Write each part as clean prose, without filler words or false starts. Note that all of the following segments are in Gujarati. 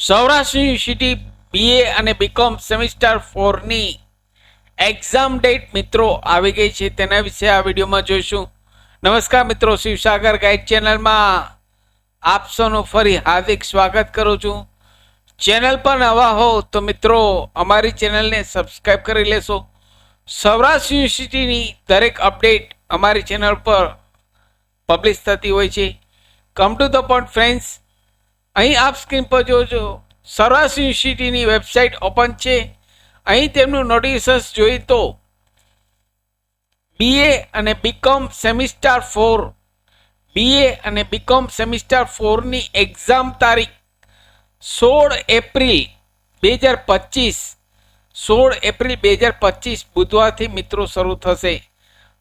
સૌરાષ્ટ્ર યુનિવર્સિટી BA અને BCom સેમિસ્ટર 4 ની એક્ઝામ ડેટ મિત્રો આવી ગઈ છે, તેના વિશે આ વિડીયોમાં જોઈશું. નમસ્કાર મિત્રો, શિવસાગર ગાઈડ ચેનલમાં આપ સૌનું ફરી હાર્દિક સ્વાગત કરું છું. ચેનલ પર નવા હો તો મિત્રો અમારી ચેનલને સબસ્ક્રાઈબ કરી લેશો. સૌરાષ્ટ્ર યુનિવર્સિટીની દરેક અપડેટ અમારી ચેનલ પર પબ્લિશ થતી હોય છે. Come to the point friends, અહીં આપ સ્ક્રીન પર જોજો સૌરાષ્ટ્ર યુનિવર્સિટીની વેબસાઇટ ઓપન છે. અહીં તેમનું નોટિફિકેશન જોઈએ તો BA અને BCom સેમિસ્ટર 4 BA અને BCom સેમિસ્ટર 4 ની એક્ઝામ તારીખ 16 એપ્રિલ 2025 બુધવારથી મિત્રો શરૂ થશે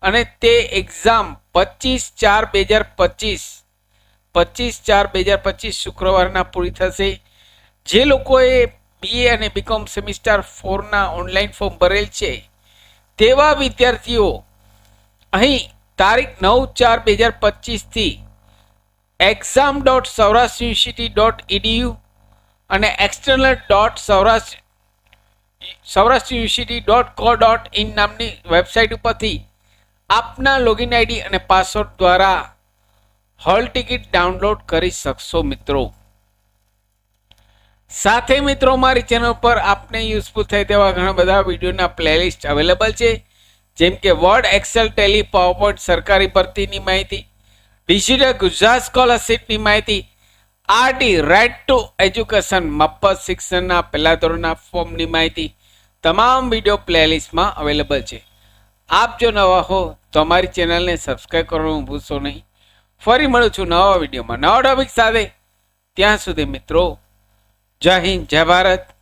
અને તે એક્ઝામ 25/4/2025 શુક્રવારના પૂરી થશે. જે લોકોએ BA અને BCom સેમિસ્ટર 4 ના ઓનલાઈન ફોર્મ ભરેલ છે તેવા વિદ્યાર્થીઓ અહીં તારીખ 9/4/2025 થી exam.saurashtrauniversity.edu અને external.saurashtrauniversity.co.in નામની વેબસાઇટ ઉપરથી આપના લોગિન આઈડી અને પાસવર્ડ દ્વારા હોલ ટિકિટ ડાઉનલોડ કરી શકશો મિત્રો. સાથે મિત્રો મારી ચેનલ પર આપને યુઝફુલ થાય તેવા ઘણા બધા વિડીયોના પ્લેલિસ્ટ અવેલેબલ છે, જેમ કે વર્ડ, એક્સેલ, ટેલી, પાવરપોઈન્ટ, સરકારી ભરતીની માહિતી, ડિજિટલ ગુજરાત સ્કોલરશીપની માહિતી, RT રાઇટ ટુ એજ્યુકેશન મફત શિક્ષણના પહેલા ધોરણના ફોર્મની માહિતી તમામ વિડીયો પ્લેલિસ્ટમાં અવેલેબલ છે. આપ જો નવા હો તો અમારી ચેનલને સબસ્ક્રાઈબ કરવાનું ભૂલશો નહીં. ફરી મળું છું નવા વિડીયોમાં નવા ટોપિક સાથે. ત્યાં સુધી મિત્રો જય હિન્દ, જય ભારત.